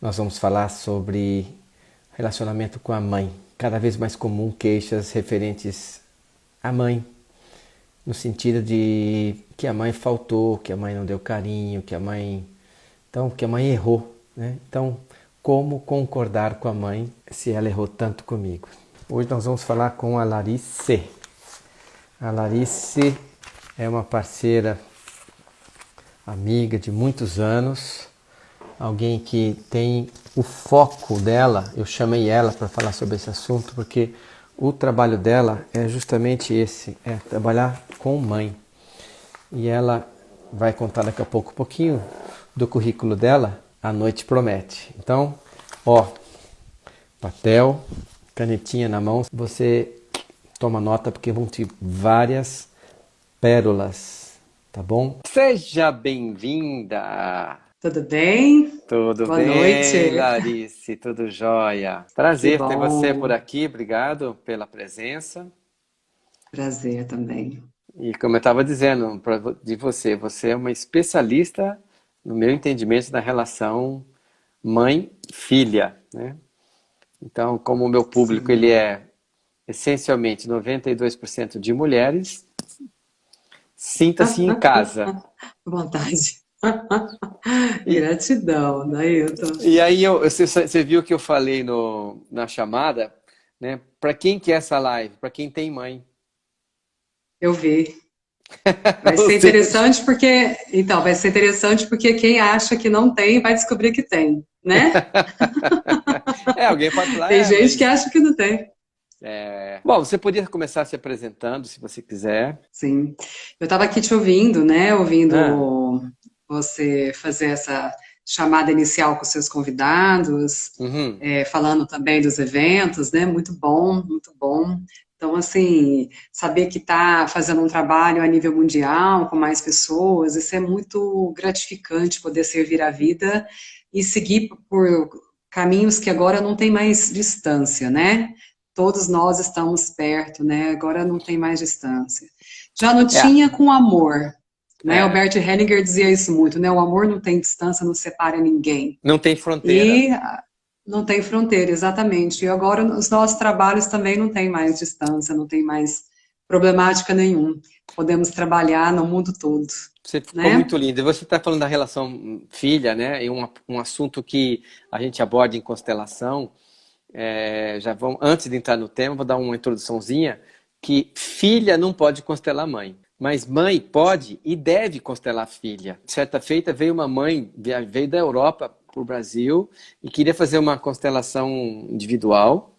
Nós vamos falar sobre relacionamento com a mãe. Cada vez mais comum queixas referentes à mãe, no sentido de que a mãe faltou, que a mãe não deu carinho, que a mãe errou, né? Então, como concordar com a mãe se ela errou tanto comigo? Hoje nós vamos falar com a Larice. A Larice é uma parceira, amiga de muitos anos, alguém que tem o foco dela. Eu chamei ela para falar sobre esse assunto porque o trabalho dela é justamente esse, é trabalhar com mãe. E ela vai contar daqui a pouco um pouquinho do currículo dela, A Noite Promete. Então, papel, canetinha na mão, você toma nota porque vão ter várias pérolas, tá bom? Seja bem-vinda! Tudo bem? Tudo Boa bem, noite. Larice? Tudo jóia? Que Prazer ter você por bom. aqui, obrigado pela presença. Prazer também. E como eu estava dizendo de você, você é uma especialista, no meu entendimento, da relação mãe-filha, né? Então, como o meu público ele Sim. é essencialmente 92% de mulheres, sinta-se em casa. Vontade. E, Gratidão, Dailton. e aí você viu que eu falei na chamada, né? Para quem que é essa live? Para quem tem mãe. Eu vi. Vai Ou ser seja, interessante porque, então, vai ser interessante porque quem acha que não tem vai descobrir que tem, né? alguém pode falar, Tem gente que mas acha que não tem. bom, você poderia começar se apresentando, se você quiser. Sim. Eu estava aqui te ouvindo, né? Ah, Ouvindo você fazer essa chamada inicial com seus convidados, uhum. falando também dos eventos, né? Muito bom, muito bom. Então, assim, saber que está fazendo um trabalho a nível mundial, com mais pessoas, isso é muito gratificante, poder servir a vida e seguir por caminhos que agora não tem mais distância, né? Todos nós estamos perto, né? Agora não tem mais distância. Já não É, tinha com amor, né? O é, Bert Hellinger dizia isso muito, né? O amor não tem distância, não separa ninguém. não tem fronteira. E não tem fronteira, exatamente. E agora os nossos trabalhos também não tem mais distância, não tem mais problemática nenhuma. Podemos trabalhar no mundo todo, Você ficou né? muito lindo. E você está falando da relação filha, né? E um assunto que a gente aborda em constelação. Antes de entrar no tema, vou dar uma introduçãozinha, que filha não pode constelar mãe, mas mãe pode e deve constelar filha. Certa feita veio uma mãe, veio da Europa para o Brasil e queria fazer uma constelação individual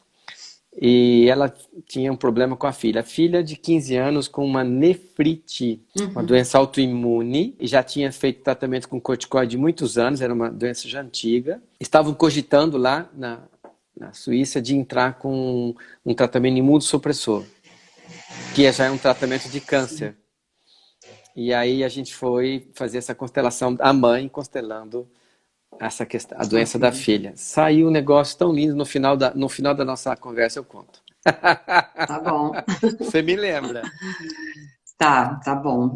e ela tinha um problema com a filha de 15 anos com uma nefrite, uma Uhum. doença autoimune, e já tinha feito tratamento com corticoide de muitos anos, era uma doença já antiga. Estavam cogitando lá na Suíça de entrar com um tratamento imunossupressor, que já é um tratamento de Sim. câncer. E aí a gente foi fazer essa constelação, a mãe constelando essa questão, a A doença da filha. filha. Saiu um negócio tão lindo, no final da nossa conversa eu conto. Tá bom. Você me lembra? Tá bom.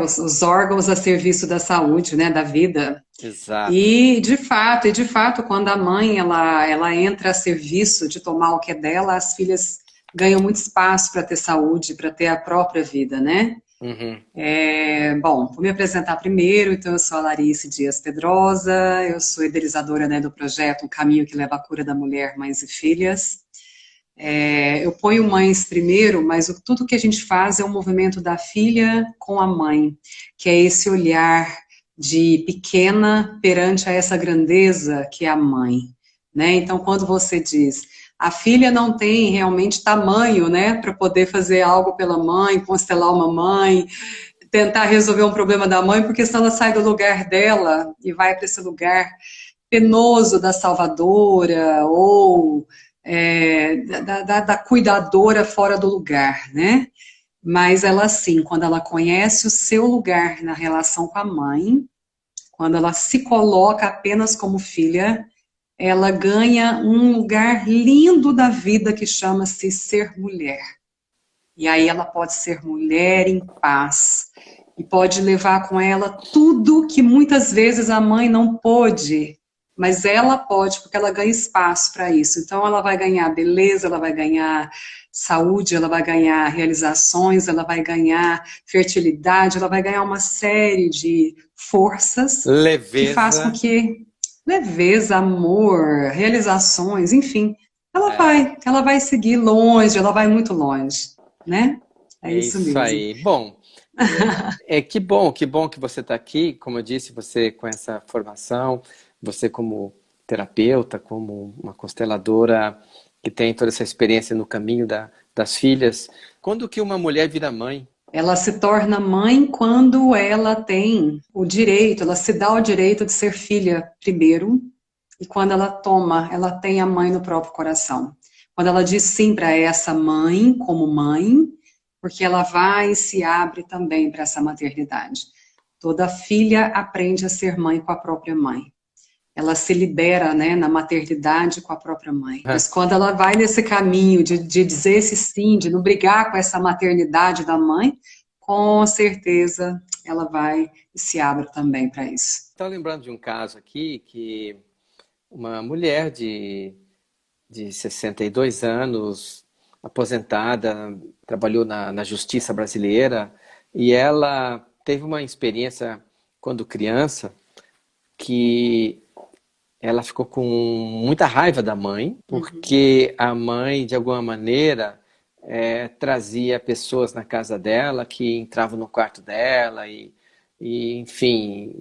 Os órgãos a serviço da saúde, né, da vida. Exato. E de fato, quando a mãe ela entra a serviço de tomar o que é dela, as filhas ganham muito espaço para ter saúde, para ter a própria vida, né? Uhum. Bom, vou me apresentar primeiro. Então, eu sou a Larice Dias Pedrosa, eu sou idealizadora, né, do projeto Um Caminho que Leva à Cura da Mulher, Mães e Filhas. Eu ponho mães primeiro, mas tudo que a gente faz é um movimento da filha com a mãe, que é esse olhar de pequena perante a essa grandeza que é a mãe, né? Então, quando você diz a filha não tem realmente tamanho, né, para poder fazer algo pela mãe, constelar uma mãe, tentar resolver um problema da mãe, porque senão ela sai do lugar dela e vai para esse lugar penoso da salvadora ou da cuidadora fora do lugar, né? Mas ela sim, quando ela conhece o seu lugar na relação com a mãe, quando ela se coloca apenas como filha, ela ganha um lugar lindo da vida que chama-se ser mulher. E aí ela pode ser mulher em paz e pode levar com ela tudo que muitas vezes a mãe não pôde, mas ela pode, porque ela ganha espaço para isso. Então, ela vai ganhar beleza, ela vai ganhar saúde, ela vai ganhar realizações, ela vai ganhar fertilidade, ela vai ganhar uma série de forças que faz com Leveza. que leveza, amor, realizações, enfim, É, ela vai seguir longe, ela vai muito longe, né? É é isso isso mesmo. aí. Bom, que bom que você está aqui. Como eu disse, você com essa formação, você como terapeuta, como uma consteladora que tem toda essa experiência no caminho das filhas. Quando que uma mulher vira mãe? Ela se torna mãe quando ela tem o direito, ela se dá o direito de ser filha primeiro, e quando ela tem a mãe no próprio coração. Quando ela diz sim para essa mãe, como mãe, porque ela vai e se abre também para essa maternidade. Toda filha aprende a ser mãe com a própria mãe. Ela se libera, né, na maternidade com a própria mãe. Mas quando ela vai nesse caminho de dizer esse sim, de não brigar com essa maternidade da mãe, com certeza ela vai e se abre também para isso. Estou lembrando de um caso aqui que uma mulher de 62 anos, aposentada, trabalhou na justiça brasileira, e ela teve uma experiência quando criança que ela ficou com muita raiva da mãe, Uhum. porque a mãe, de alguma maneira, trazia pessoas na casa dela que entravam no quarto dela enfim,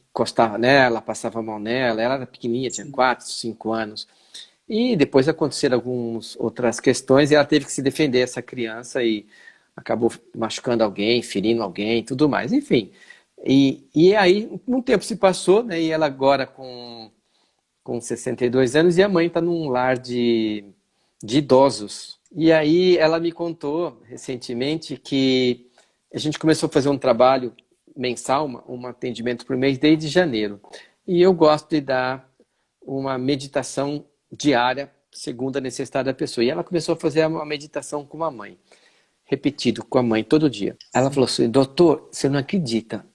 encostava nela, passava a mão nela. Ela era pequenininha, tinha Sim. 4, 5 anos. E depois aconteceram algumas outras questões e ela teve que se defender, essa criança, e acabou machucando alguém, ferindo alguém e tudo mais. Enfim, e aí um tempo se passou, né, e ela agora com 62 anos, e a mãe está num lar de idosos. E aí ela me contou recentemente que a gente começou a fazer um trabalho mensal, um atendimento por mês desde janeiro. E eu gosto de dar uma meditação diária, segundo a necessidade da pessoa. E ela começou a fazer uma meditação com a mãe, repetido com a mãe todo dia. Ela falou Sim. assim: doutor, você não acredita.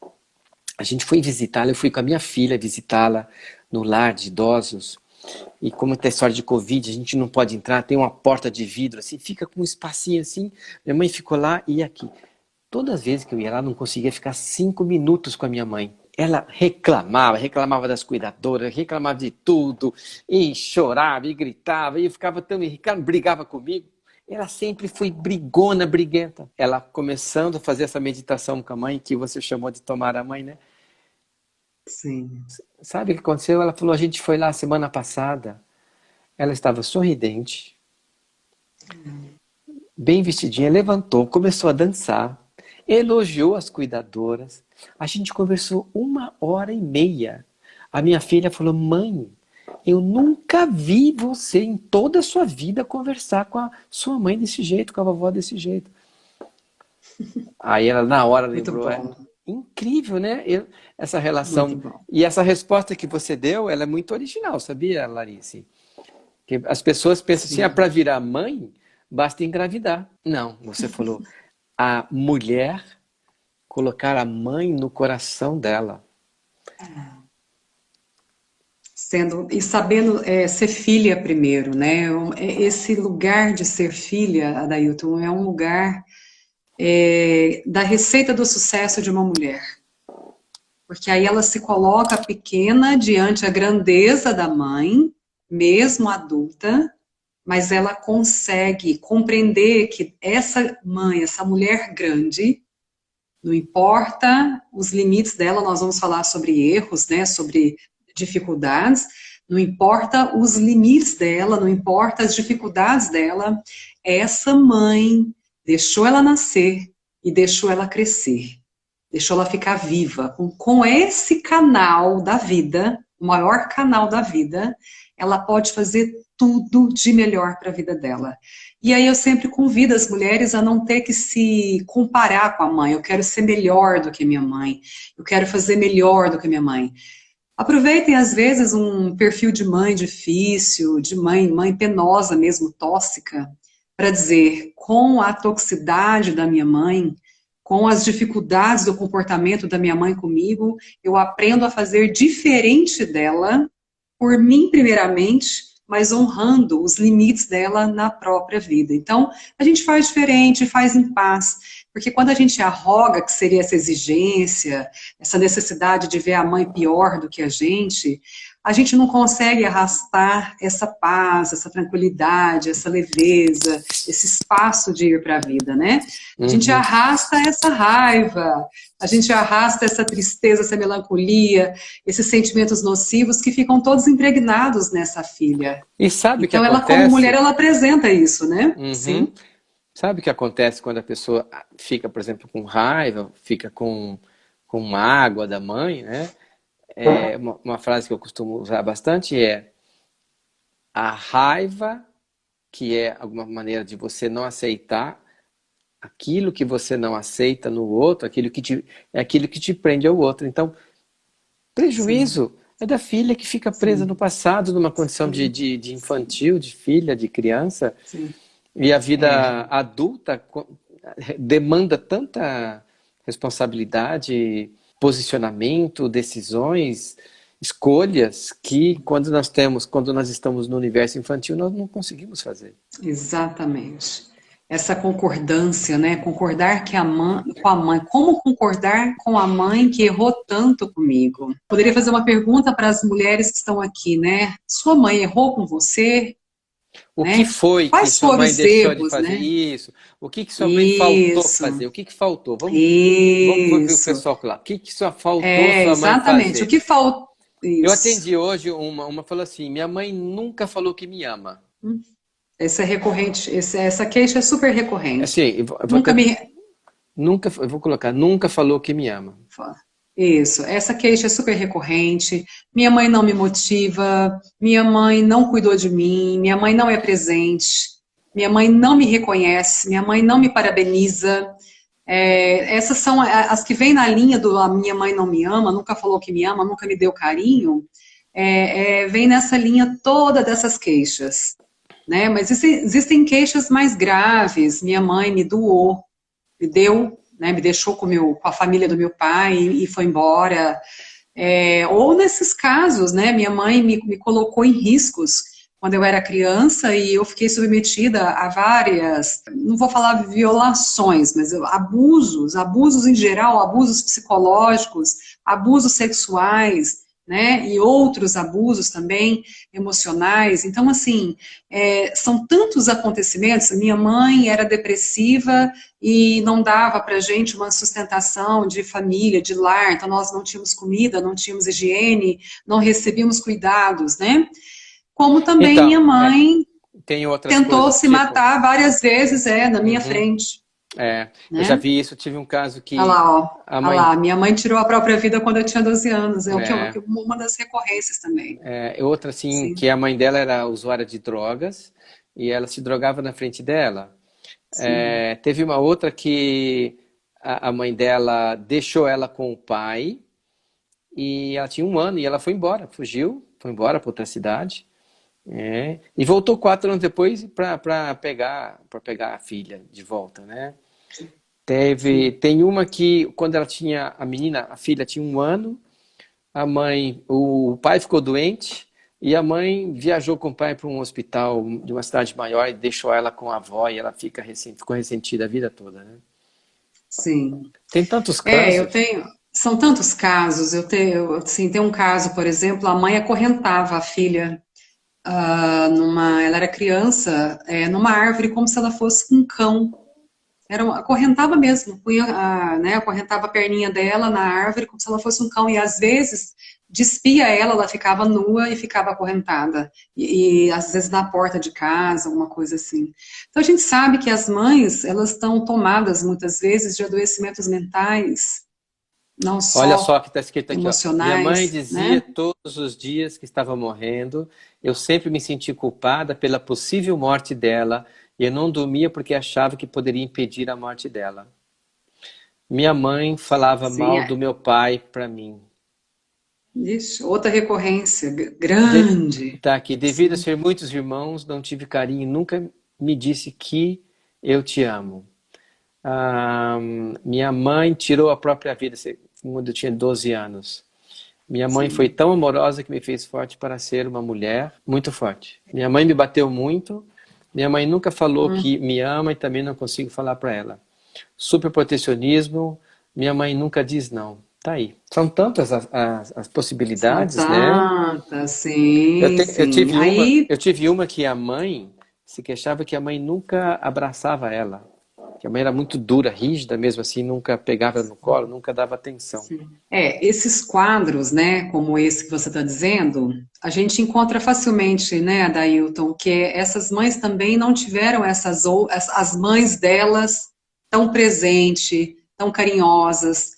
A gente foi visitá-la, eu fui com a minha filha visitá-la no lar de idosos. E como tem história de Covid, a gente não pode entrar, tem uma porta de vidro, assim, fica com um espacinho assim. Minha mãe ficou lá e aqui. Todas as vezes que eu ia lá, não conseguia ficar 5 minutos com a minha mãe. Ela reclamava das cuidadoras, reclamava de tudo, e chorava, e gritava, e ficava tão irritada, brigava comigo. Ela sempre foi brigona, briguenta. Ela começando a fazer essa meditação com a mãe, que você chamou de tomar a mãe, né? Sim. Sabe o que aconteceu? Ela falou: a gente foi lá semana passada, ela estava sorridente, bem vestidinha, levantou, começou a dançar, elogiou as cuidadoras. A gente conversou 1 hora e meia. A minha filha falou: mãe, eu nunca vi você em toda a sua vida conversar com a sua mãe desse jeito, com a vovó desse jeito. Aí ela na hora Muito lembrou: é bom, incrível, né? Essa muito relação. bom. E essa resposta que você deu, ela é muito original, sabia, Larice? Que as pessoas pensam assim: ah, Sim. para virar mãe, basta engravidar. Não, você falou, a mulher colocar a mãe no coração dela. Sendo e sabendo ser filha primeiro, né? Esse lugar de ser filha, Adailton, é um lugar da receita do sucesso de uma mulher. Porque aí ela se coloca pequena diante a grandeza da mãe, mesmo adulta, mas ela consegue compreender que essa mãe, essa mulher grande, não importa os limites dela, nós vamos falar sobre erros, né, sobre dificuldades, não importa os limites dela, não importa as dificuldades dela, essa mãe deixou ela nascer e deixou ela crescer, deixou ela ficar viva. Com esse canal da vida, o maior canal da vida, ela pode fazer tudo de melhor para a vida dela. E aí eu sempre convido as mulheres a não ter que se comparar com a mãe. Eu quero ser melhor do que minha mãe. Eu quero fazer melhor do que minha mãe. Aproveitem, às vezes, um perfil de mãe difícil, de mãe penosa mesmo, tóxica, para dizer, com a toxicidade da minha mãe, com as dificuldades do comportamento da minha mãe comigo, eu aprendo a fazer diferente dela por mim primeiramente, mas honrando os limites dela na própria vida. Então, a gente faz diferente, faz em paz, porque quando a gente arroga, que seria essa exigência, essa necessidade de ver a mãe pior do que a gente não consegue arrastar essa paz, essa tranquilidade, essa leveza, esse espaço de ir para a vida, né? A gente Uhum. arrasta essa raiva, a gente arrasta essa tristeza, essa melancolia, esses sentimentos nocivos que ficam todos impregnados nessa filha. E sabe o que Então, ela, como mulher, acontece? ela apresenta isso, né? Uhum. Sim, Sabe o que acontece quando a pessoa fica, por exemplo, com raiva, fica com mágoa da mãe, né? Uma frase que eu costumo usar bastante é: a raiva, que é alguma maneira de você não aceitar aquilo que você não aceita no outro, é aquilo que te prende ao outro. Então, sim, prejuízo é da filha que fica presa no sim, passado, numa condição sim, de sim, infantil, de filha, de criança, sim. e a vida É, adulta demanda tanta responsabilidade, posicionamento, decisões, escolhas, que quando nós estamos no universo infantil, nós não conseguimos fazer. exatamente. Essa concordância, né? Concordar que a mãe, com a mãe. Como concordar com a mãe que errou tanto comigo? Poderia fazer uma pergunta para as mulheres que estão aqui, né? Sua mãe errou com você, O que né? foi que Quais sua foram mãe os deixou de erros, fazer né? isso? O que sua mãe faltou Isso, fazer? O que faltou? Vamos ver o isso. pessoal lá. O que só faltou É, sua mãe exatamente. O fazer? que falta? Eu Isso. atendi hoje uma falou assim: minha mãe nunca falou que me ama. Esse é recorrente, essa queixa é super recorrente. Assim, eu vou Nunca até me. nunca, eu vou colocar, nunca falou que me ama. Isso, essa queixa é super recorrente. Minha mãe não me motiva, minha mãe não cuidou de mim, minha mãe não é presente, minha mãe não me reconhece, minha mãe não me parabeniza. Essas são as que vêm na linha do a minha mãe não me ama, nunca falou que me ama, nunca me deu carinho. Vem nessa linha toda dessas queixas, né? Mas existem queixas mais graves. Minha mãe me doou, me deu, né, me deixou com a família do meu pai e foi embora. Ou nesses casos, né, minha mãe me colocou em riscos quando eu era criança e eu fiquei submetida a várias, não vou falar violações, mas abusos em geral, abusos psicológicos, abusos sexuais, né, e outros abusos também emocionais. Então, assim, são tantos acontecimentos. Minha mãe era depressiva e não dava para a gente uma sustentação de família, de lar, então nós não tínhamos comida, não tínhamos higiene, não recebíamos cuidados, né? Como também minha Então, mãe tem outras tentou coisas, se tipo, matar várias vezes, na minha uhum, frente, eu já né? vi isso, tive um caso Olha que lá, ó. a Olha mãe, lá, minha mãe tirou a própria vida quando eu tinha 12 anos, é, uma das recorrências também. outra assim, Sim, que a mãe dela era usuária de drogas e ela se drogava na frente dela. sim. Teve uma outra que a mãe dela deixou ela com o pai e ela tinha 1 ano e ela foi embora, fugiu, foi embora para outra cidade. E voltou 4 anos depois para pegar a filha de volta, né? Sim. Tem uma que quando ela tinha a filha tinha 1 ano, o pai ficou doente e a mãe viajou com o pai para um hospital de uma cidade maior e deixou ela com a avó e ela ficou ressentida a vida toda, né? Sim. Tem tantos Eu casos. tenho. São tantos casos. Assim, tem um caso, por exemplo, a mãe acorrentava a filha ela era criança, numa árvore como se ela fosse um cão. Acorrentava mesmo, punha, né, acorrentava a perninha dela na árvore como se ela fosse um cão. E às vezes despia ela, ela ficava nua e ficava acorrentada. E às vezes na porta de casa, alguma coisa assim. Então a gente sabe que as mães, elas estão tomadas muitas vezes de adoecimentos mentais, não Olha só o só que está escrito aqui, ó. Minha mãe emocionais, dizia né? todos os dias que estava morrendo. Eu sempre me senti culpada pela possível morte dela e eu não dormia porque achava que poderia impedir a morte dela. Minha mãe falava Sim, mal do meu pai para mim. ixi, outra recorrência De- grande. tá aqui. Devido a Sim, ser muitos irmãos, não tive carinho e nunca me disse que eu te amo. Ah, minha mãe tirou a própria vida quando eu tinha 12 anos. Minha mãe foi sim. tão amorosa que me fez forte para ser uma mulher muito forte. Minha mãe me bateu muito. Minha mãe nunca falou que Hum, me ama e também não consigo falar para ela. Super protecionismo. Minha mãe nunca diz não. Tá aí. São tantas as são possibilidades, né? tantas, sim, sim. Aí, Eu tive uma que a mãe se queixava que a mãe nunca abraçava ela. Que a mãe era muito dura, rígida mesmo assim, nunca pegava ela no colo, nunca dava atenção. sim. Esses quadros, né, como esse que você está dizendo, a gente encontra facilmente, né, Adailton, que essas mães também não tiveram as mães delas tão presente, tão carinhosas,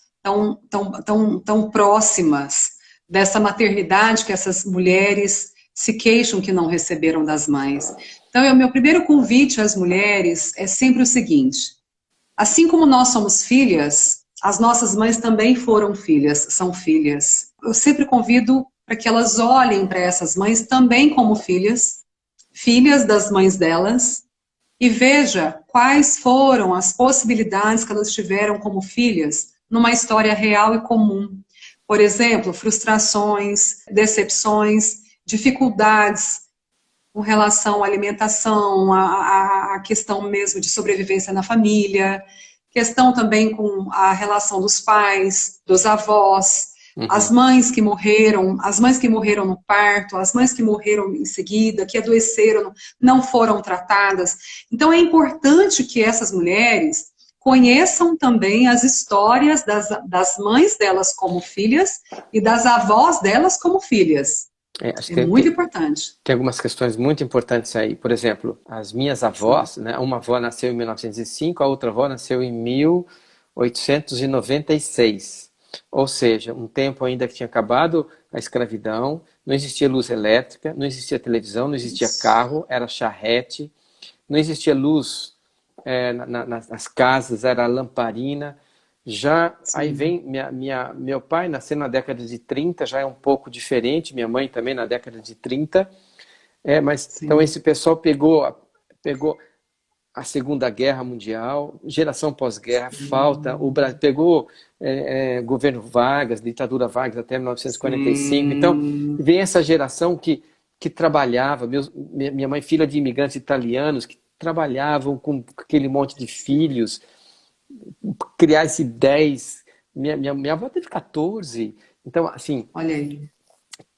tão próximas dessa maternidade que essas mulheres se queixam que não receberam das mães. Então, o meu primeiro convite às mulheres é sempre o seguinte: assim como nós somos filhas, as nossas mães também foram filhas, são filhas. Eu sempre convido para que elas olhem para essas mães também como filhas, filhas das mães delas, e veja quais foram as possibilidades que elas tiveram como filhas numa história real e comum. Por exemplo, frustrações, decepções, dificuldades com relação à alimentação, a questão mesmo de sobrevivência na família, questão também com a relação dos pais, dos avós, Uhum. as mães que morreram no parto, as mães que morreram em seguida, que adoeceram, não foram tratadas. Então é importante que essas mulheres conheçam também as histórias das mães delas como filhas e das avós delas como filhas. Acho É que muito importante. tem algumas questões muito importantes aí. Por exemplo, as minhas Sim. avós, né? Uma avó nasceu em 1905, a outra avó nasceu em 1896. Ou seja, um tempo ainda que tinha acabado a escravidão, não existia luz elétrica, não existia televisão, não existia Isso. carro, era charrete, não existia luz nas casas, era lamparina. Já aí Sim, vem meu pai nasceu na década de 30, já é um pouco diferente, minha mãe também na década de 30. Mas então sim. esse pessoal pegou a Segunda Guerra Mundial, geração pós-guerra, falta, o Brasil Sim, pegou governo Vargas, ditadura Vargas até 1945. Então sim. vem essa geração que trabalhava, minha mãe filha de imigrantes italianos que trabalhavam com aquele monte de filhos, criar esse 10. Minha avó teve 14. Então, assim, Olha aí.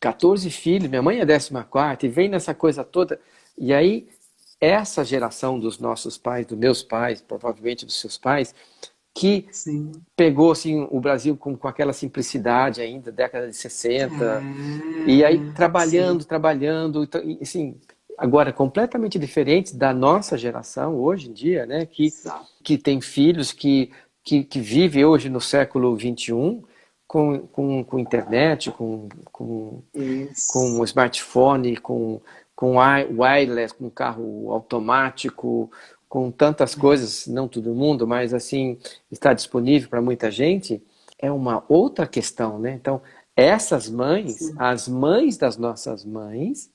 14 filhos, minha mãe é 14ª, e vem nessa coisa toda. E aí, essa geração dos nossos pais, dos meus pais, provavelmente dos seus pais, que Sim. pegou assim, o Brasil com aquela simplicidade ainda, década de 60, e aí Sim. trabalhando, então, assim, agora completamente diferente da nossa geração hoje em dia, né, Exato. que tem filhos que vive hoje no século XXI com internet, com Isso. smartphone, com wireless, com carro automático, com tantas coisas, não todo mundo, mas assim, está disponível para muita gente, é uma outra questão, né? Então, essas mães, Sim. as mães das nossas mães,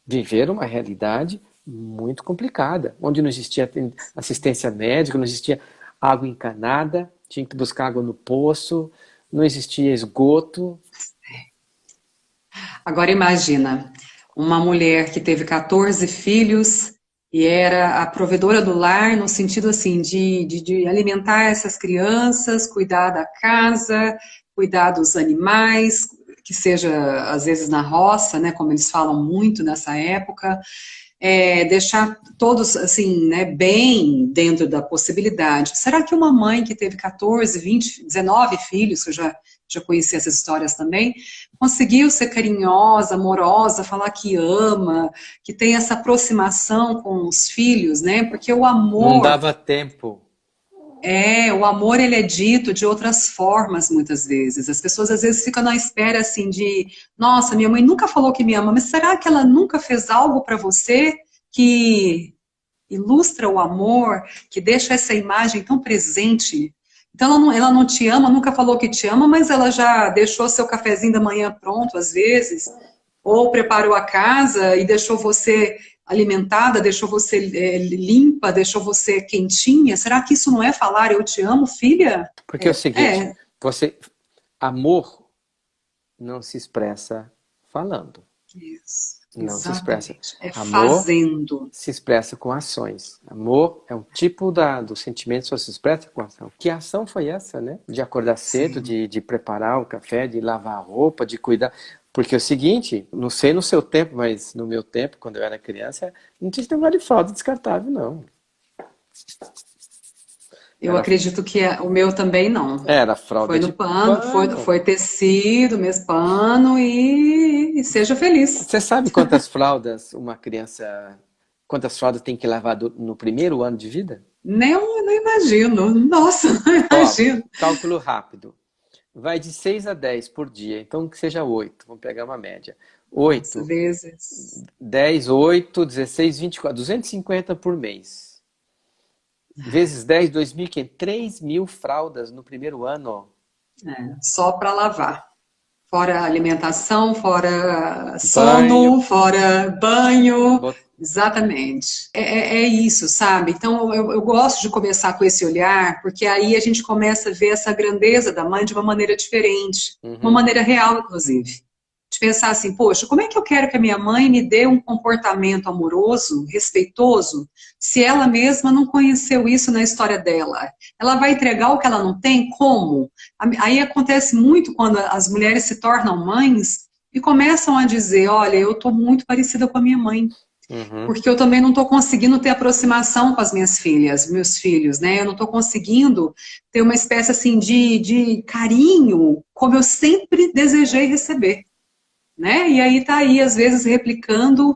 viveram uma realidade muito complicada, onde não existia assistência médica, não existia água encanada, tinha que buscar água no poço, não existia esgoto. Agora imagina, uma mulher que teve 14 filhos e era a provedora do lar, no sentido assim, de alimentar essas crianças, cuidar da casa, cuidar dos animais, que seja às vezes na roça, né, como eles falam muito nessa época, deixar todos assim, né, bem dentro da possibilidade. Será que uma mãe que teve 14, 20, 19 filhos, que eu já conheci essas histórias também, conseguiu ser carinhosa, amorosa, falar que ama, que tem essa aproximação com os filhos, né? Porque Não dava tempo. o amor ele é dito de outras formas muitas vezes. As pessoas às vezes ficam na espera assim de, nossa, minha mãe nunca falou que me ama, mas será que ela nunca fez algo para você que ilustra o amor, que deixa essa imagem tão presente? Então ela não te ama, nunca falou que te ama, mas ela já deixou seu cafezinho da manhã pronto às vezes, ou preparou a casa e deixou você alimentada, deixou você limpa, deixou você quentinha. Será que isso não é falar eu te amo, filha? Porque é o seguinte, É, você amor não se expressa falando. Isso, Não se expressa. exatamente. É Amor fazendo. se expressa com ações. Amor é um tipo do sentimento que só se expressa com ação. Que ação foi essa, né? De acordar cedo, Sim. de preparar o café, de lavar a roupa, de cuidar. Porque é o seguinte, não sei no seu tempo, mas no meu tempo, quando eu era criança, não tinha esse negócio de fralda descartável, não. Eu Era, acredito que o meu também não. era fralda Foi no de pano, pano. foi tecido, mesmo pano e seja feliz. Você sabe quantas fraldas uma criança, quantas fraldas tem que lavar no primeiro ano de vida? Nem eu não imagino. Nossa, não Ó, imagino. cálculo rápido. Vai de 6 a 10 por dia, então que seja 8. Vamos pegar uma média. Nossa, 8, vezes. 10, 8, 16, 24, 250 por mês. Vezes 10, 2.500, 3.000 fraldas no primeiro ano. Só para lavar. Fora alimentação, fora Banho, sono, fora banho. bot... Exatamente. É isso, sabe? Então eu gosto de começar com esse olhar, porque aí a gente começa a ver essa grandeza da mãe de uma maneira diferente, uma Uhum, maneira real, inclusive. De pensar assim, poxa, como é que eu quero que a minha mãe me dê um comportamento amoroso, respeitoso, se ela mesma não conheceu isso na história dela? Ela vai entregar o que ela não tem? Como? Aí acontece muito quando as mulheres se tornam mães e começam a dizer, olha, eu estou muito parecida com a minha mãe, uhum, porque eu também não estou conseguindo ter aproximação com as minhas filhas, meus filhos, né? Eu não estou conseguindo ter uma espécie assim de carinho, como eu sempre desejei receber, né? E aí tá aí, às vezes, replicando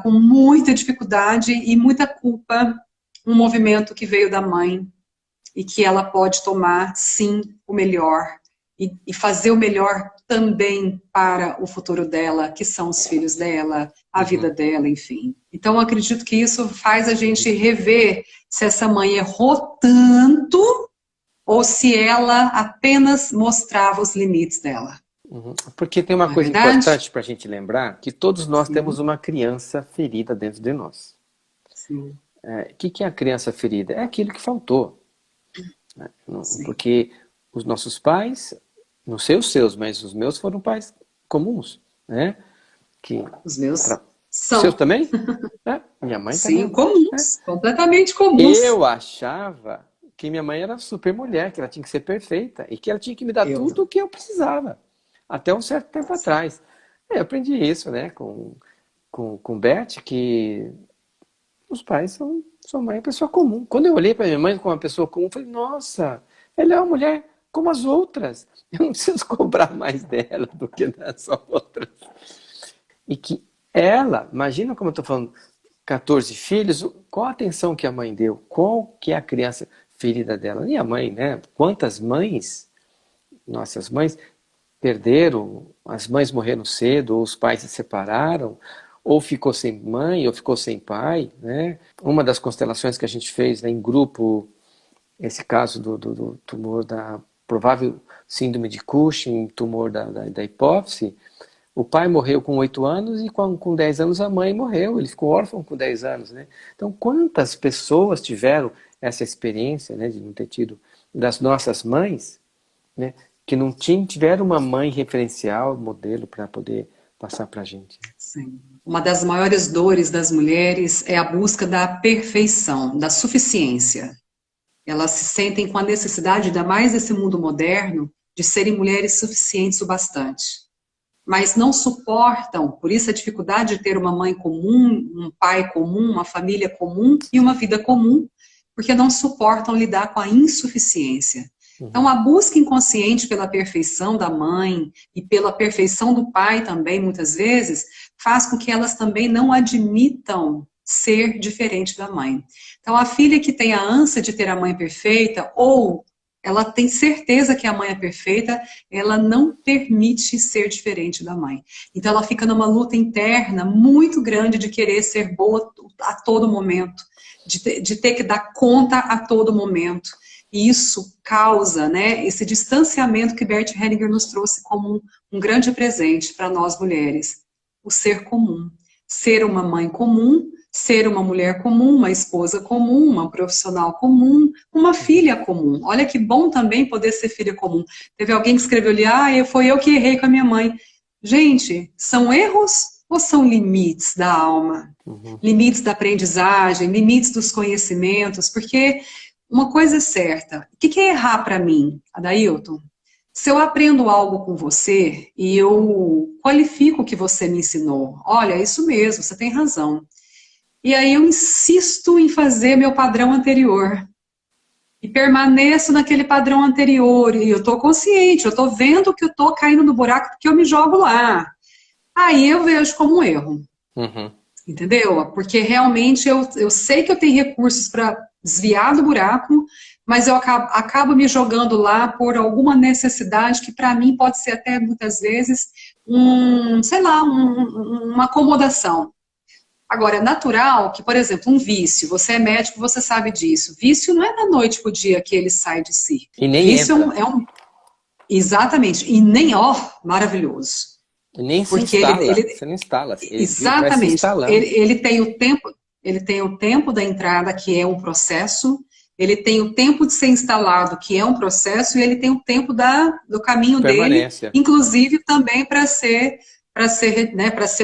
com muita dificuldade e muita culpa um movimento que veio da mãe e que ela pode tomar, sim, o melhor e fazer o melhor também para o futuro dela, que são os filhos dela, a vida uhum. dela, enfim. Então, eu acredito que isso faz a gente rever se essa mãe errou tanto ou se ela apenas mostrava os limites dela. Uhum. Porque tem uma Não é coisa verdade? importante para a gente lembrar, que todos nós temos Sim, uma criança ferida dentro de nós. sim, O que é a criança ferida? É aquilo que faltou. sim. Porque os nossos pais, não sei os seus, mas os meus foram pais comuns, né? Que, Os meus os seus são, também? É, minha mãe sim, também. Né? comuns, completamente comuns. Eu achava que minha mãe era super mulher, que ela tinha que ser perfeita e que ela tinha que me dar Eu tudo o que eu precisava, até um certo tempo sim, atrás. Eu aprendi isso, né, com Beth, que os pais são mãe, pessoa comum. Quando eu olhei para minha mãe como uma pessoa comum, eu falei, nossa, ela é uma mulher como as outras. Eu não preciso cobrar mais dela do que das outras. E que ela, imagina como eu estou falando, 14 filhos, qual a atenção que a mãe deu? Qual que é a criança ferida dela? E a mãe, né? Quantas mães, nossas mães, perderam, as mães morreram cedo, ou os pais se separaram, ou ficou sem mãe, ou ficou sem pai, né? Uma das constelações que a gente fez, né, em grupo, esse caso do tumor da provável síndrome de Cushing, tumor da hipófise, o pai morreu com 8 anos e com 10 anos a mãe morreu. Ele ficou órfão com 10 anos, né? Então, quantas pessoas tiveram essa experiência, né, de não ter tido, das nossas mães, né, que não tiveram uma mãe referencial, modelo para poder passar para a gente. sim. Uma das maiores dores das mulheres é a busca da perfeição, da suficiência. Elas se sentem com a necessidade, ainda mais nesse mundo moderno, de serem mulheres suficientes o bastante. Mas não suportam, por isso a dificuldade de ter uma mãe comum, um pai comum, uma família comum e uma vida comum, porque não suportam lidar com a insuficiência. Então, Uhum. a busca inconsciente pela perfeição da mãe e pela perfeição do pai também, muitas vezes, faz com que elas também não admitam ser diferente da mãe. Então, a filha que tem a ânsia de ter a mãe perfeita, ou ela tem certeza que a mãe é perfeita, ela não permite ser diferente da mãe. Então, ela fica numa luta interna muito grande de querer ser boa a todo momento, de ter que dar conta a todo momento. E isso causa, né, esse distanciamento que Bert Hellinger nos trouxe como um grande presente para nós mulheres. O ser comum. Ser uma mãe comum, ser uma mulher comum, uma esposa comum, uma profissional comum, uma filha comum. Olha que bom também poder ser filha comum. Teve alguém que escreveu ali, foi eu que errei com a minha mãe. Gente, são erros ou são limites da alma? Uhum. Limites da aprendizagem, limites dos conhecimentos, porque uma coisa é certa, o que é errar para mim, Adailton? Se eu aprendo algo com você e eu qualifico o que você me ensinou, olha, é isso mesmo, você tem razão. E aí eu insisto em fazer meu padrão anterior. E permaneço naquele padrão anterior. E eu estou consciente, eu estou vendo que eu estou caindo no buraco porque eu me jogo lá. Aí eu vejo como um erro. Uhum. Entendeu? Porque realmente eu sei que eu tenho recursos para desviar do buraco, mas eu acabo me jogando lá por alguma necessidade que para mim pode ser até muitas vezes sei lá, uma acomodação. Agora, é natural que, por exemplo, um vício, você é médico, você sabe disso. Vício não é da noite para o dia que ele sai de si. E nem Vício entra. exatamente, e nem, maravilhoso. E nem se Porque instala. Você não instala. Ele vai se exatamente, instalando. ele tem o tempo da entrada, que é um processo, ele tem o tempo de ser instalado, que é um processo, e ele tem o tempo do caminho dele, Permanência. inclusive também para ser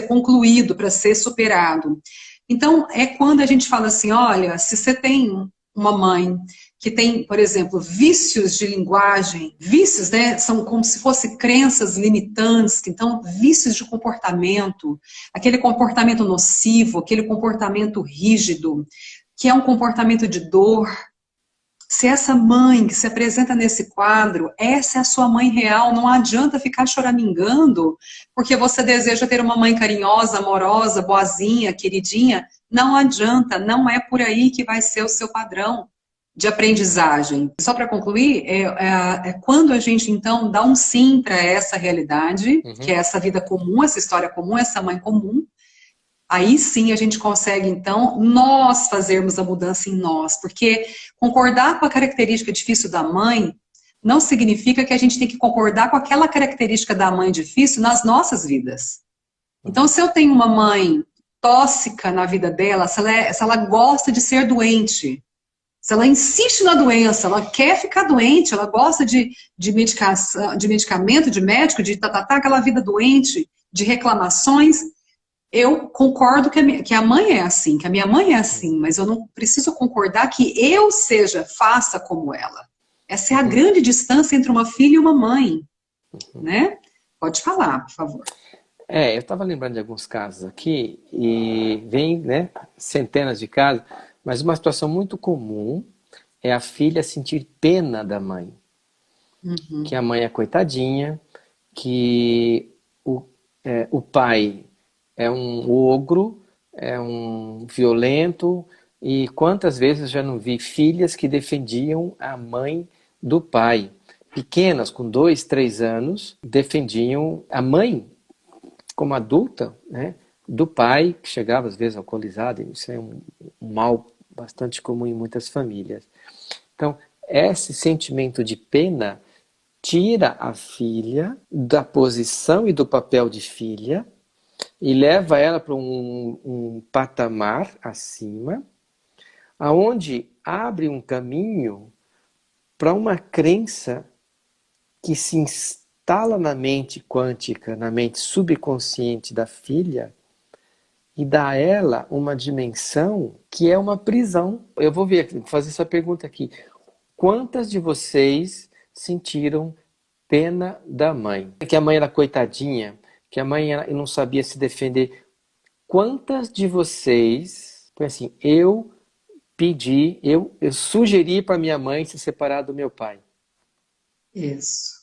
concluído, para ser superado. Então, é quando a gente fala assim, olha, se você tem uma mãe que tem, por exemplo, vícios de linguagem, vícios, né, são como se fossem crenças limitantes, então, vícios de comportamento, aquele comportamento nocivo, aquele comportamento rígido, que é um comportamento de dor. Se essa mãe que se apresenta nesse quadro, essa é a sua mãe real, não adianta ficar choramingando, porque você deseja ter uma mãe carinhosa, amorosa, boazinha, queridinha. Não adianta, não é por aí que vai ser o seu padrão de aprendizagem. Só para concluir, é quando a gente, então, dá um sim para essa realidade, que é essa vida comum, essa história comum, essa mãe comum, aí sim a gente consegue, então, nós fazermos a mudança em nós, porque concordar com a característica difícil da mãe não significa que a gente tem que concordar com aquela característica da mãe difícil nas nossas vidas. Então, se eu tenho uma mãe tóxica na vida dela, se ela gosta de ser doente, se ela insiste na doença, ela quer ficar doente, ela gosta de medicação, de medicamento, de médico, de aquela vida doente, de reclamações, eu concordo que a mãe é assim, que a minha mãe é assim, mas eu não preciso concordar que eu faça como ela. Essa é a grande distância entre uma filha e uma mãe, né? Pode falar, por favor. Eu estava lembrando de alguns casos aqui, e vem, né, centenas de casos, mas uma situação muito comum é a filha sentir pena da mãe. Que a mãe é coitadinha, que o pai é um ogro, é um violento, e quantas vezes eu já não vi filhas que defendiam a mãe do pai. Pequenas, com 2, 3 anos, defendiam a mãe, como adulta, né, do pai, que chegava às vezes alcoolizado. Isso é um mal bastante comum em muitas famílias. Então, esse sentimento de pena tira a filha da posição e do papel de filha e leva ela para um patamar acima, aonde abre um caminho para uma crença que se instala na mente quântica, na mente subconsciente da filha, e dá a ela uma dimensão que é uma prisão. Eu vou fazer essa pergunta aqui. Quantas de vocês sentiram pena da mãe? Que a mãe era coitadinha, que a mãe não sabia se defender. Quantas de vocês, assim, eu sugeri para minha mãe se separar do meu pai? Isso.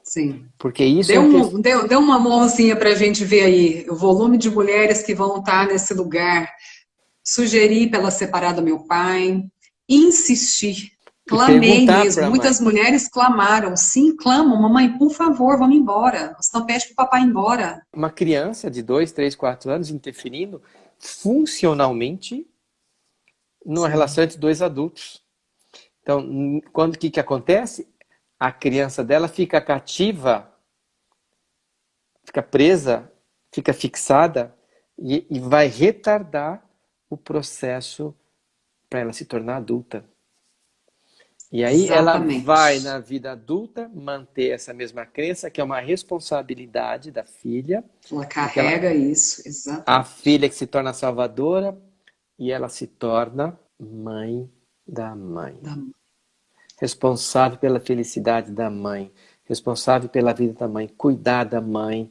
Sim. Porque isso Deu uma mãozinha para a gente ver aí o volume de mulheres que vão estar nesse lugar. Sugerir para ela separar do meu pai, insistir. Clamei mesmo. Muitas mulheres clamaram. Sim, clamam. Mamãe, por favor, vamos embora. Você não pede para o papai ir embora. Uma criança de 2, 3, 4 anos interferindo funcionalmente numa relação entre dois adultos. Então, quando o que acontece? A criança dela fica cativa, fica presa, fica fixada e vai retardar o processo para ela se tornar adulta. E aí ela vai Exatamente. na vida adulta manter essa mesma crença, que é uma responsabilidade da filha, Ela porque ela, carrega isso, a exatamente. filha que se torna salvadora e ela se torna mãe da mãe. Da- Responsável pela felicidade da mãe, responsável pela vida da mãe, cuidar da mãe,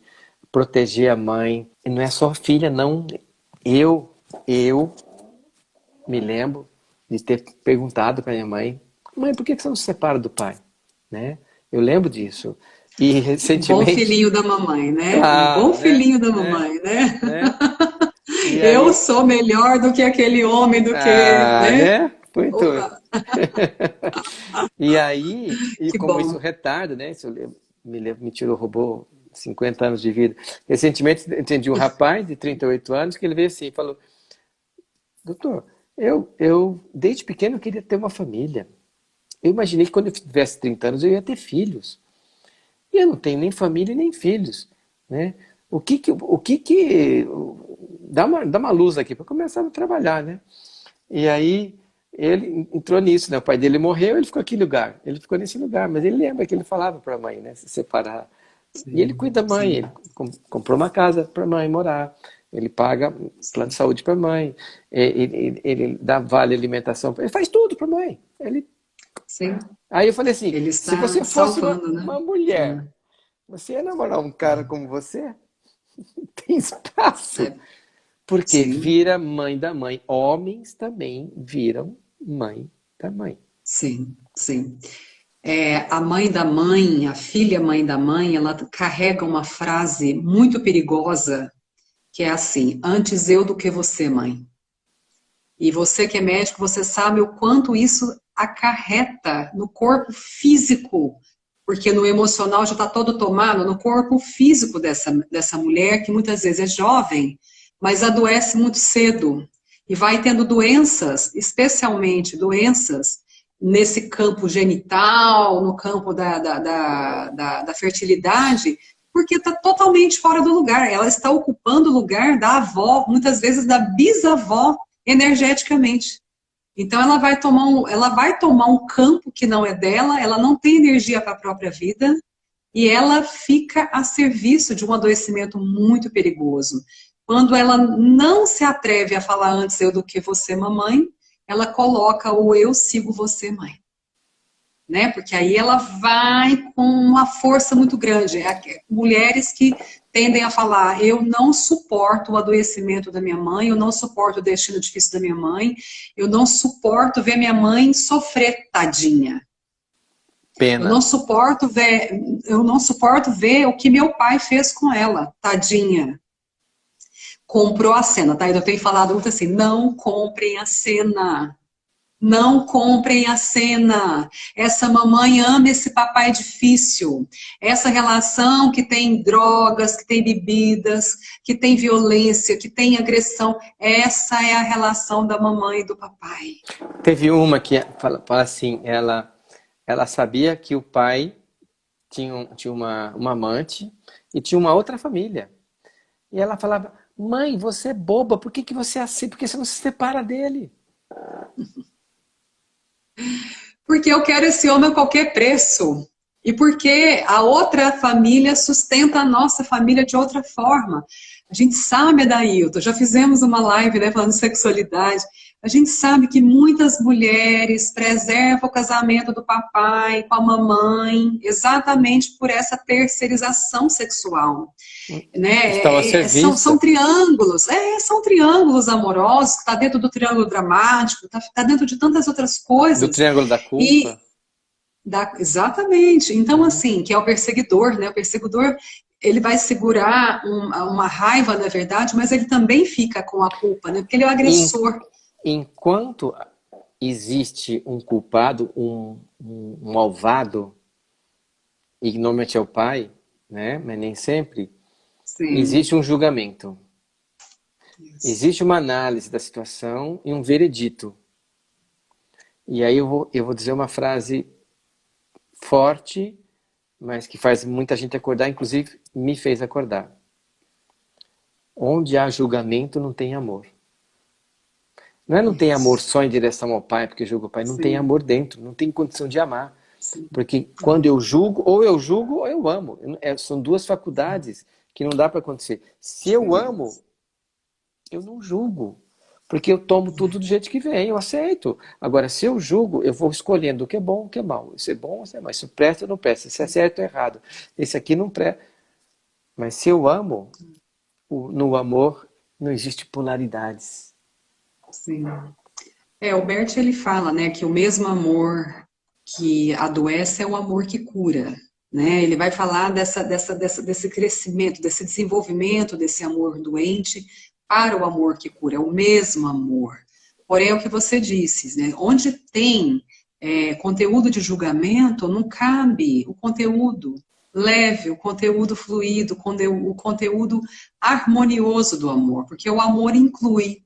proteger a mãe. E não é só filha, não. Eu me lembro de ter perguntado para minha mãe, mãe, por que você não se separa do pai? Né? Eu lembro disso. E Um bom recentemente, filhinho da mamãe, né? Um bom claro, né? filhinho da Né? mamãe, né? Né? E Eu aí, sou melhor do que aquele homem, do que, né? né? Muito. E aí, e Que como isso bom. retarda, né? Isso me tirou, roubou 50 anos de vida. Recentemente, entendi um rapaz de 38 anos que ele veio assim e falou, doutor, eu desde pequeno eu queria ter uma família. Eu imaginei que quando eu tivesse 30 anos eu ia ter filhos. E eu não tenho nem família nem filhos, né? O que que dá uma luz aqui para começar a trabalhar, né? E aí ele entrou nisso, né? O pai dele morreu, ele ficou aqui lugar. Ele ficou nesse lugar, mas ele lembra que ele falava para a mãe, né? Se separar. E ele Sim, cuida da mãe, ele sim, comprou uma casa para a mãe morar. Ele paga plano de sim, saúde para a mãe. Ele dá vale alimentação. Ele faz tudo para a mãe. sim. Aí eu falei assim, Ele se está você fosse uma, salvando, né? uma mulher, É, você ia namorar um cara como você? Tem espaço. é, Porque sim, vira mãe da mãe. Homens também viram mãe da mãe. sim, sim. É, a mãe da mãe, a filha mãe da mãe, ela carrega uma frase muito perigosa, que é assim: antes eu do que você, mãe. E você que é médico, você sabe o quanto isso acarreta no corpo físico, porque no emocional já está todo tomado, no corpo físico dessa mulher, que muitas vezes é jovem, mas adoece muito cedo. E vai tendo doenças, especialmente doenças nesse campo genital, no campo da fertilidade, porque está totalmente fora do lugar. Ela está ocupando o lugar da avó, muitas vezes da bisavó, energeticamente. Então ela vai tomar um campo que não é dela, ela não tem energia para a própria vida e ela fica a serviço de um adoecimento muito perigoso. Quando ela não se atreve a falar antes eu do que você, mamãe, ela coloca o eu sigo você, mãe, né? Porque aí ela vai com uma força muito grande. Mulheres que tendem a falar: eu não suporto o adoecimento da minha mãe, eu não suporto o destino difícil da minha mãe, eu não suporto ver minha mãe sofrer, tadinha. Pena. Eu não suporto ver o que meu pai fez com ela, tadinha. Comprou a cena, tá? Eu tenho falado muito assim: não comprem a cena. Não comprem a cena. Essa mamãe ama esse papai difícil. Essa relação que tem drogas, que tem bebidas, que tem violência, que tem agressão. Essa é a relação da mamãe e do papai. Teve uma que fala assim, ela sabia que o pai tinha uma amante e tinha uma outra família. E ela falava, mãe, você é boba, por que você é assim? Por que você não se separa dele? Porque eu quero esse homem a qualquer preço. E porque a outra família sustenta a nossa família de outra forma. A gente sabe, Adailton, já fizemos uma live, né, falando de sexualidade. A gente sabe que muitas mulheres preservam o casamento do papai com a mamãe exatamente por essa terceirização sexual, Estão a né? São serviço triângulos, são triângulos amorosos, está dentro do triângulo dramático, está dentro de tantas outras do coisas. triângulo da E culpa. exatamente. Então, Uhum. assim, que é o perseguidor, né? O perseguidor, ele vai segurar uma raiva, na verdade, mas ele também fica com a culpa, né? Porque ele é o Em- agressor. Enquanto existe um culpado, um malvado, e normalmente é o pai, né? Mas nem sempre, Sim, existe um julgamento. isso. Existe uma análise da situação e um veredito. E aí eu vou dizer uma frase forte, mas que faz muita gente acordar, inclusive me fez acordar. Onde há julgamento não tem amor. Não é não tem amor Isso. só em direção ao pai, porque julga o pai. Não tem Sim, amor dentro, não tem condição de amar. sim. Porque quando Não. eu julgo ou eu amo. São duas faculdades que não dá para acontecer. Se eu amo, eu não julgo. Porque eu tomo tudo do jeito que vem, eu aceito. Agora, se eu julgo, eu vou escolhendo o que é bom, o que é mal. Isso é bom, isso é mal. Isso presta ou não presta. Isso é certo ou errado. Esse aqui não presta. Mas se eu amo, no amor não existe polaridades. Sim. O Bert ele fala, né, que o mesmo amor que adoece é o amor que cura, né? Ele vai falar desse crescimento, desse desenvolvimento desse amor doente para o amor que cura, é o mesmo amor. Porém, é o que você disse, né? Onde tem conteúdo de julgamento, não cabe o conteúdo leve, o conteúdo fluido, o conteúdo harmonioso do amor, porque o amor inclui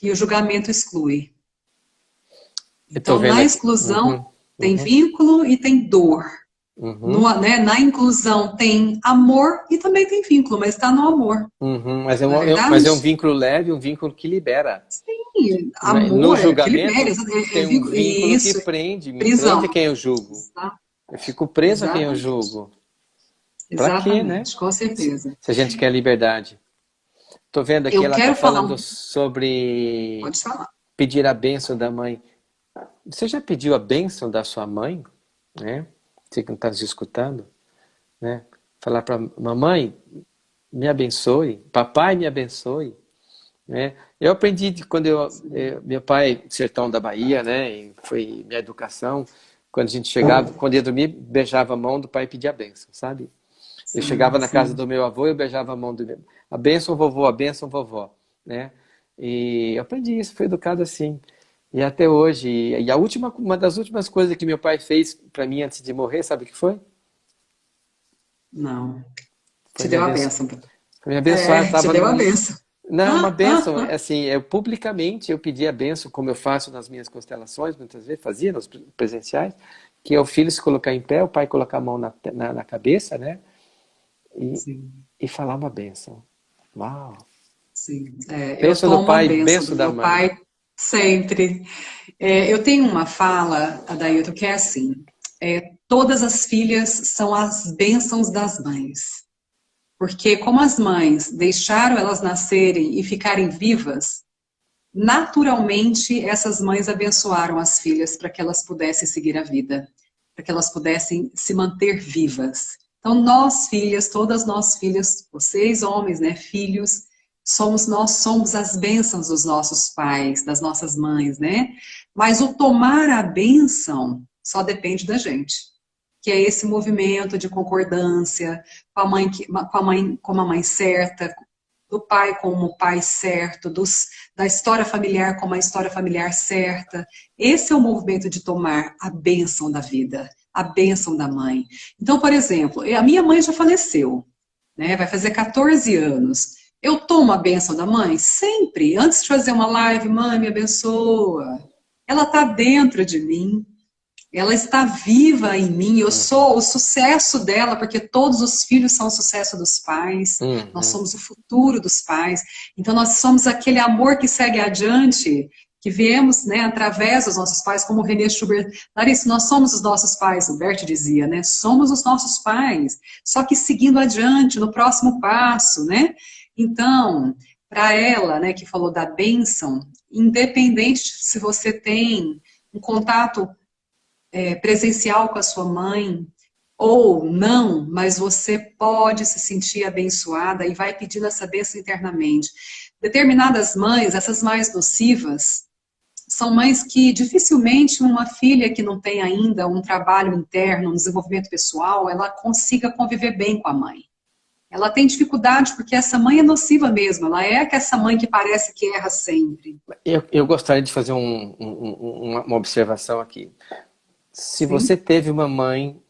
e o julgamento exclui. Eu estou Então, vendo na aqui. exclusão Uhum, tem uhum, vínculo e tem dor. No, uhum, né, na inclusão tem amor e também tem vínculo, mas está no amor, uhum. não é Mas é um verdade? vínculo leve, um vínculo que libera. Sim, No amor é que libera, julgamento, tem um vínculo que isso, prende, me prende a prisão. quem eu julgo. Eu fico preso a quem eu Exatamente, julgo. Pra quê, né? exatamente, com certeza. Se a gente quer liberdade. Tô vendo aqui, Eu ela tá quero falar falando sobre pode falar. pedir a bênção da mãe. Você já pediu a bênção da sua mãe? Né? Você que não está nos escutando, né? Falar para mamãe, me abençoe, papai me abençoe, né? Eu aprendi quando meu pai, sertão da Bahia, né? E foi minha educação. Quando a gente chegava, quando ia dormir, beijava a mão do pai e pedia a bênção, sabe? Eu Sim, chegava na casa sim. do meu avô e eu beijava a mão do meu. A bênção vovô, a bênção vovó, né? E eu aprendi isso, fui educado assim. E até hoje. E uma das últimas coisas que meu pai fez para mim antes de morrer, sabe o que foi? Não. Foi Te me deu a abençoar. bênção. Foi me abençoar. Eu Te tava deu a bênção. não, uma bênção. É assim, eu publicamente eu pedi a bênção, como eu faço nas minhas constelações, muitas vezes, fazia nos presenciais, que é o filho se colocar em pé, o pai colocar a mão na cabeça, né? E, Sim. e falar uma bênção. Uau! Sim, eu Bênção do tomo a pai, bênção do bênção da meu mãe. pai sempre. Eu tenho uma fala, Adailton, que é assim: todas as filhas são as bênçãos das mães. Porque, como as mães deixaram elas nascerem e ficarem vivas, naturalmente essas mães abençoaram as filhas para que elas pudessem seguir a vida, para que elas pudessem se manter vivas. Então, nós filhas, todas nós filhas, vocês homens, né, filhos, nós somos as bênçãos dos nossos pais, das nossas mães, né? Mas o tomar a bênção só depende da gente, que é esse movimento de concordância com a mãe, com a mãe como a mãe certa, do pai como o pai certo, da história familiar como a história familiar certa. Esse é o movimento de tomar a bênção da vida, a bênção da mãe. Então, por exemplo, a minha mãe já faleceu, né? Vai fazer 14 anos. Eu tomo a bênção da mãe sempre, antes de fazer uma live, mãe, me abençoa. Ela está dentro de mim, ela está viva em mim, eu Uhum, sou o sucesso dela, porque todos os filhos são o sucesso dos pais, nós uhum, somos o futuro dos pais, então nós somos aquele amor que segue adiante, que viemos, né, através dos nossos pais, como o René Schubert, Larissa, nós somos os nossos pais, o Bert dizia, né, somos os nossos pais, só que seguindo adiante, no próximo passo, né, então, para ela, né, que falou da bênção, independente se você tem um contato presencial com a sua mãe, ou não, mas você pode se sentir abençoada e vai pedindo essa bênção internamente. Determinadas mães, essas mais nocivas, são mães que dificilmente uma filha que não tem ainda um trabalho interno, um desenvolvimento pessoal, ela consiga conviver bem com a mãe. Ela tem dificuldade porque essa mãe é nociva mesmo, ela é essa mãe que parece que erra sempre. eu gostaria de fazer uma observação aqui. Se você Sim? teve uma mãe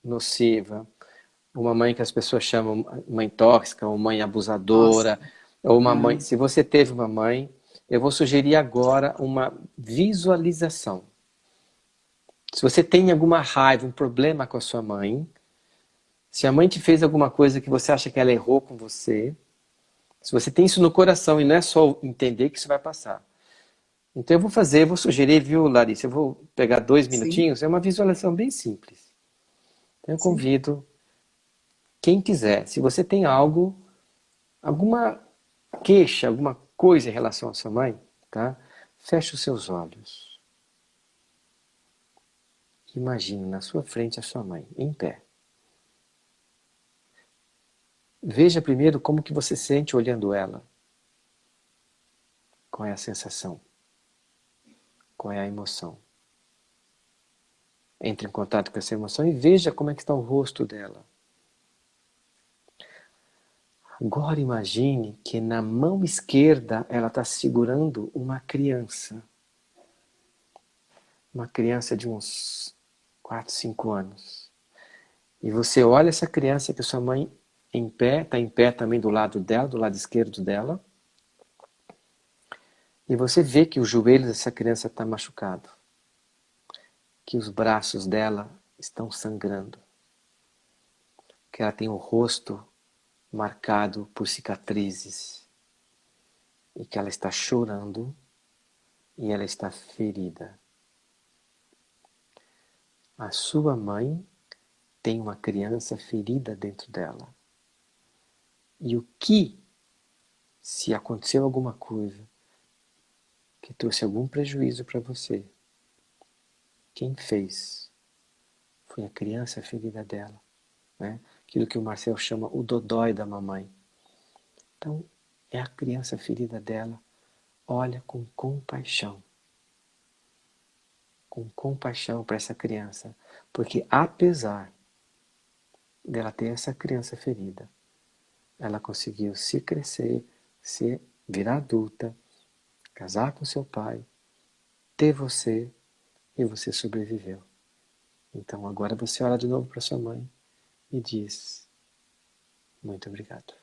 nociva, uma mãe que as pessoas chamam mãe tóxica, ou mãe Nossa. abusadora, ou uma mãe. É. Se você teve uma mãe, eu vou sugerir agora uma visualização. Se você tem alguma raiva, um problema com a sua mãe, se a mãe te fez alguma coisa que você acha que ela errou com você, se você tem isso no coração e não é só entender que isso vai passar. Então vou sugerir, viu, Larissa? Eu vou pegar 2 minutinhos, Sim, é uma visualização bem simples. Então eu sim. convido quem quiser, se você tem algo, alguma queixa, alguma coisa em relação à sua mãe, tá? Feche os seus olhos. Imagine na sua frente a sua mãe, em pé. Veja primeiro como que você sente olhando ela. Qual é a sensação? Qual é a emoção? Entre em contato com essa emoção e veja como é que está o rosto dela. Agora imagine que na mão esquerda ela está segurando uma criança. Uma criança de uns 4, 5 anos. E você olha essa criança que sua mãe em pé, está em pé também do lado dela, do lado esquerdo dela. E você vê que o joelho dessa criança está machucado. Que os braços dela estão sangrando. Que ela tem o rosto marcado por cicatrizes. E que ela está chorando e ela está ferida. A sua mãe tem uma criança ferida dentro dela. E o que, se aconteceu alguma coisa que trouxe algum prejuízo para você, quem fez foi a criança ferida dela, né? Aquilo que o Marcel chama o dodói da mamãe. Então, é a criança ferida dela. Olha com compaixão para essa criança, porque apesar dela ter essa criança ferida, ela conseguiu se crescer, se virar adulta, casar com seu pai, ter você e você sobreviveu. Então agora você olha de novo para sua mãe e diz: muito obrigado.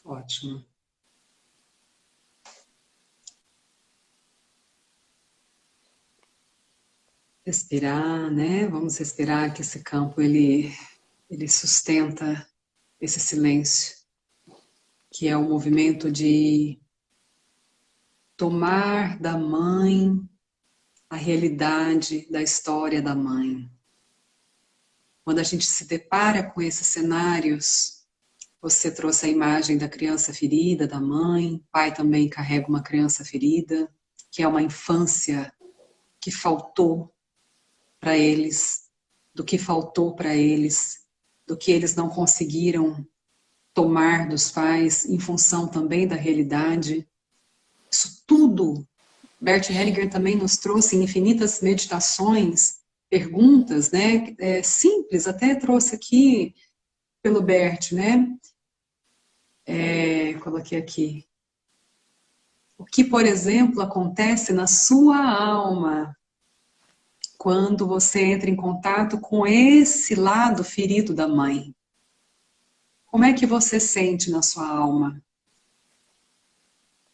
Ótimo. Respirar, né? Vamos respirar que esse campo ele sustenta esse silêncio, que é o movimento de tomar da mãe a realidade da história da mãe. Quando a gente se depara com esses cenários, você trouxe a imagem da criança ferida, da mãe, pai também carrega uma criança ferida, que é uma infância que faltou para eles, do que faltou para eles, do que eles não conseguiram tomar dos pais, em função também da realidade. Isso tudo, Bert Hellinger também nos trouxe em infinitas meditações, perguntas, né, simples, até trouxe aqui pelo Bert, né, coloquei aqui. O que, por exemplo, acontece na sua alma quando você entra em contato com esse lado ferido da mãe? Como é que você sente na sua alma?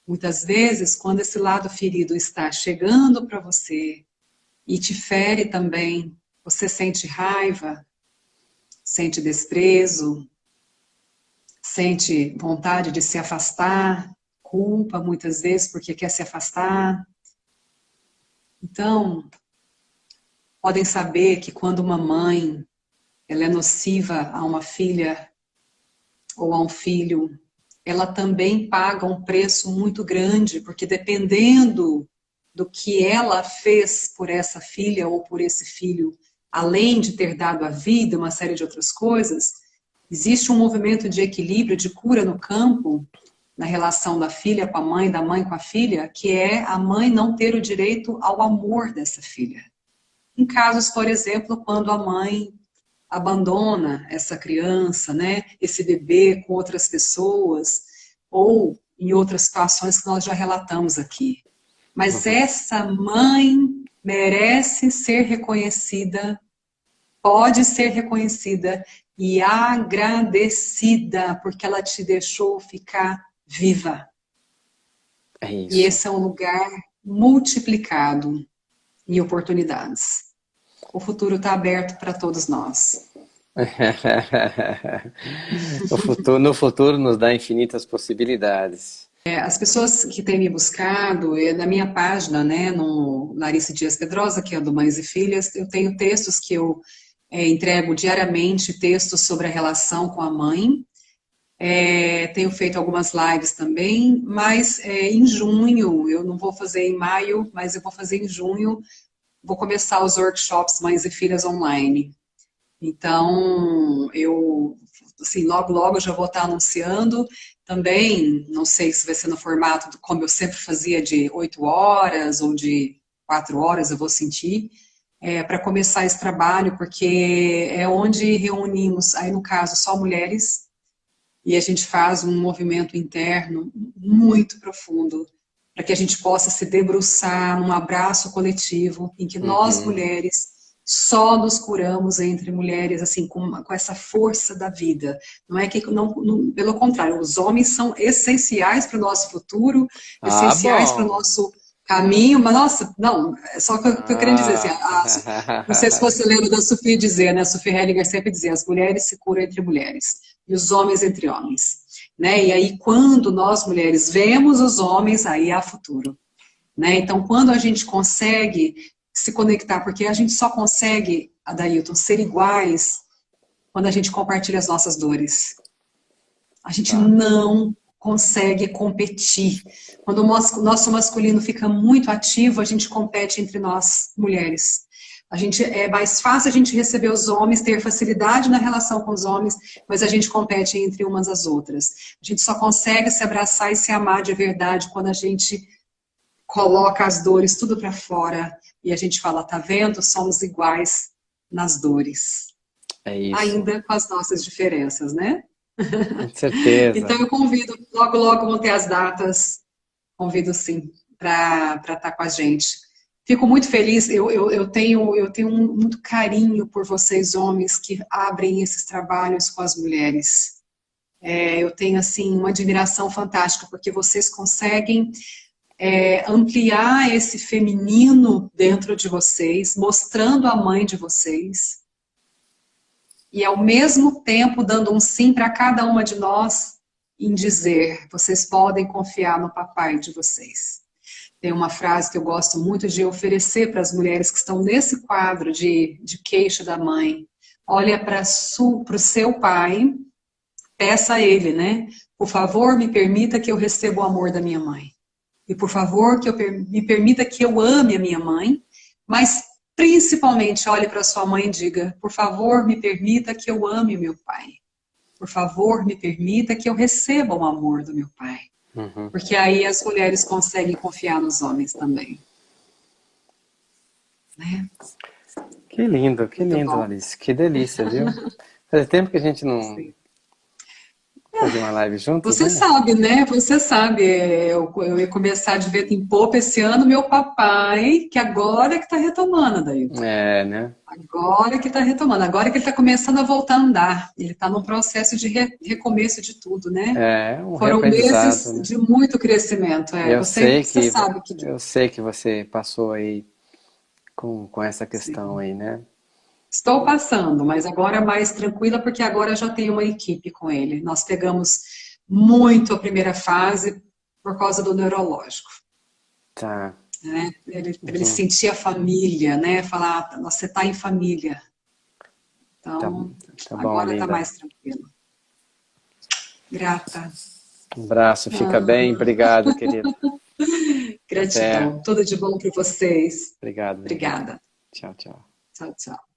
Muitas vezes, quando esse lado ferido está chegando para você e te fere também, você sente raiva, sente desprezo, sente vontade de se afastar, culpa muitas vezes porque quer se afastar. Então, podem saber que quando uma mãe ela é nociva a uma filha ou a um filho, ela também paga um preço muito grande, porque dependendo do que ela fez por essa filha ou por esse filho, além de ter dado a vida, uma série de outras coisas, existe um movimento de equilíbrio, de cura no campo, na relação da filha com a mãe, da mãe com a filha, que é a mãe não ter o direito ao amor dessa filha. Em casos, por exemplo, quando a mãe abandona essa criança, né, esse bebê com outras pessoas, ou em outras situações que nós já relatamos aqui. Mas Uhum. essa mãe merece ser reconhecida, pode ser reconhecida e agradecida, porque ela te deixou ficar viva. É E isso. esse é um lugar multiplicado em oportunidades. O futuro está aberto para todos nós. No futuro nos dá infinitas possibilidades. As pessoas que têm me buscado, na minha página, né, no Larissa Dias Pedrosa, que é do Mães e Filhas, eu tenho textos que eu entrego diariamente, textos sobre a relação com a mãe. Tenho feito algumas lives também, mas em junho, eu não vou fazer em maio, mas eu vou fazer em junho, vou começar os workshops Mães e Filhas online. Então, eu, assim, logo, logo eu já vou estar anunciando. Também, não sei se vai ser no formato como eu sempre fazia, de 8 horas ou de 4 horas, eu vou sentir, para começar esse trabalho, porque é onde reunimos, aí no caso, só mulheres, e a gente faz um movimento interno muito profundo, para que a gente possa se debruçar num abraço coletivo, em que nós, Uhum. mulheres, só nos curamos entre mulheres, assim, com essa força da vida. Não é que, pelo contrário, os homens são essenciais para o nosso futuro, Ah, essenciais para o bom. nosso caminho, mas, nossa, não, é só que eu quero dizer, assim, Ah. não sei se você lembra da Sophie dizer, né, a Sophie Hellinger sempre dizia, as mulheres se curam entre mulheres, e os homens entre homens, né, e aí quando nós mulheres vemos os homens, aí há futuro, né, então quando a gente consegue se conectar, porque a gente só consegue, Adailton, ser iguais quando a gente compartilha as nossas dores. A gente Tá. não consegue competir. Quando o nosso masculino fica muito ativo, a gente compete entre nós, mulheres. É mais fácil a gente receber os homens, ter facilidade na relação com os homens, mas a gente compete entre umas às outras. A gente só consegue se abraçar e se amar de verdade quando a gente coloca as dores tudo para fora e a gente fala, tá vendo? Somos iguais nas dores. É isso. Ainda com as nossas diferenças, né? Com certeza. Então eu convido, logo, logo vão ter as datas, convido sim, para estar com a gente. Fico muito feliz, eu tenho muito carinho por vocês, homens, que abrem esses trabalhos com as mulheres. Eu tenho, assim, uma admiração fantástica, porque vocês conseguem ampliar esse feminino dentro de vocês, mostrando a mãe de vocês, e ao mesmo tempo dando um sim para cada uma de nós em dizer, vocês podem confiar no papai de vocês. Tem uma frase que eu gosto muito de oferecer para as mulheres que estão nesse quadro de queixa da mãe. Olha para o seu pai, peça a ele, né? Por favor, me permita que eu receba o amor da minha mãe. E por favor, me permita que eu ame a minha mãe, mas principalmente olhe para sua mãe e diga, por favor, me permita que eu ame o meu pai. Por favor, me permita que eu receba o amor do meu pai. Uhum. Porque aí as mulheres conseguem confiar nos homens também. Né? Que Muito lindo, bom. Alice. Que delícia, viu? Faz tempo que a gente não Sim. fazia uma live juntos, Você né? sabe, né? Você sabe, eu ia começar de vento em popa esse ano, meu papai, que agora que está retomando, Dailton. É, né? Agora que está retomando, agora que ele está começando a voltar a andar. Ele está num processo de recomeço de tudo, né? É um Foram reaprendizado, meses né? de muito crescimento. Eu sei Você sabe que eu sei que você passou aí com essa questão sim. aí, né? Estou passando, mas agora mais tranquila, porque agora já tenho uma equipe com ele. Nós pegamos muito a primeira fase por causa do neurológico. Tá. Né? Ele Uhum. sentia a família, né? Falar, "Ah, você está em família." Tá, Então, tá bom, agora está linda. mais tranquilo. Grata. Um abraço, fica bem. Ah, Obrigado, querido. Até. gratidão. Tudo de bom para vocês. Obrigado, linda. Obrigada. Tchau, tchau. Tchau, tchau.